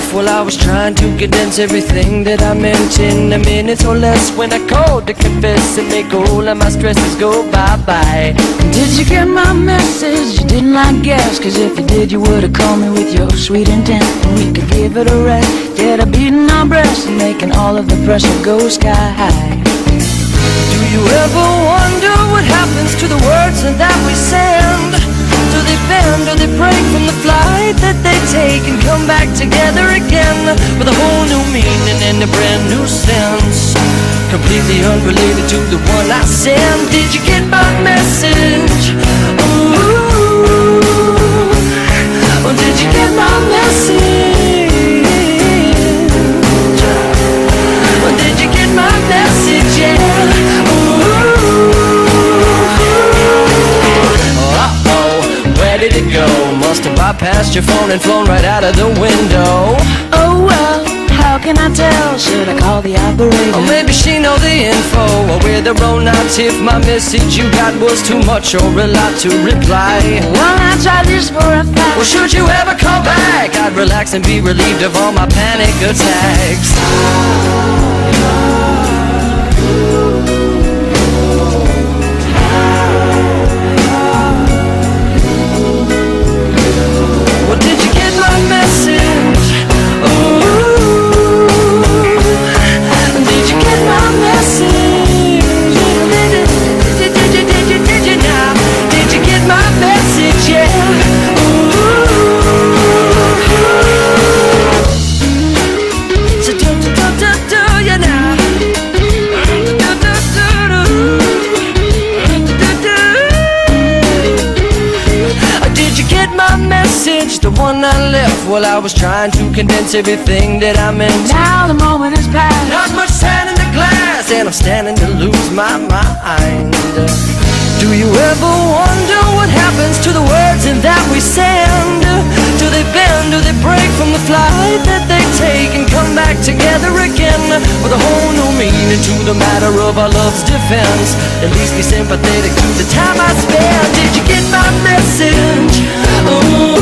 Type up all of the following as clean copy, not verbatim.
left, well, I was trying to condense everything that I meant in a minute or less. When I called to confess and make all of my stresses go bye-bye. Did you get my message? You didn't, I guess, cause if you did, you would've called me with your sweet intent, and we could give it a rest. Instead of beating our breasts and making all of the pressure go sky high. Do you ever wonder what happens to the words that we send? Do they bend or they break from the flight that they take and come back together again with a whole new meaning and a brand new sense, completely unrelated to the one I sent? Did you get my message? Ooh, or did you get my message? Or did you get my message? Yeah. Where did it go? Must have bypassed your phone and flown right out of the window. Oh well, how can I tell? Should I call the operator? Or maybe she know the info, or where the road knots if my message you got was too much or a lot to reply. Well, I tried this for a fact. Well, should you ever call back, I'd relax and be relieved of all my panic attacks. The one I left, well, I was trying to condense everything that I meant. Now the moment has passed. Not much sand in the glass, and I'm standing to lose my mind. Do you ever wonder what happens to the words that we send? Do they bend, do they break from the flight that they take and come back together again with a whole new meaning to the matter of our love's defense? At least be sympathetic to the time I spent. Did you get my message? Ooh.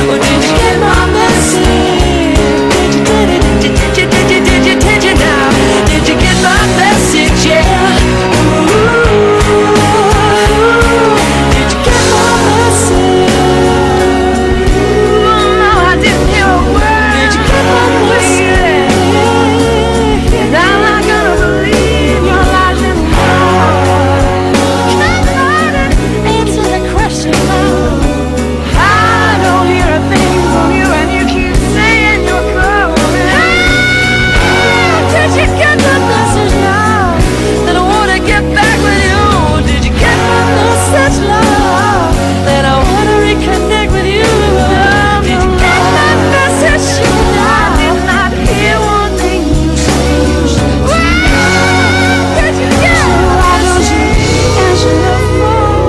Or did you get my message? Did you now? Did you get my message? Yeah. Did you get my message? No, I didn't hear a word. Did you get my message? And I'm not gonna believe your lies anymore. Come on and answer the question now. I don't hear a thing from you, and you keep saying you're coming. Did you get the message now? That I wanna get back with you. Did you get my message, love? That I wanna reconnect with you. Did you get my message? I did not hear one thing you said. Did you get my message? Answer the phone.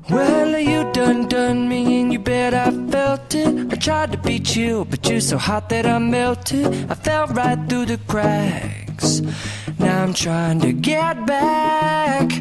Well, you done me and you bet I felt it. I tried to beat you, but you're so hot that I melted. I fell right through the cracks. Now I'm trying to get back.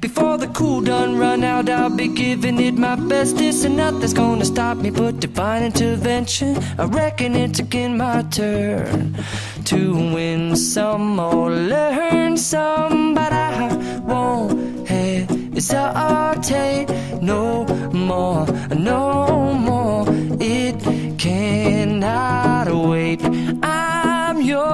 Before the cool done run out, I'll be giving it my bestest, and nothing's gonna stop me but divine intervention. I reckon it's again my turn to win some or learn some, but I won't hesitate no more, no more. It cannot wait. I'm yours.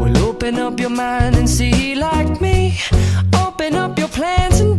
Well, open up your mind and see like me. Open up your plans and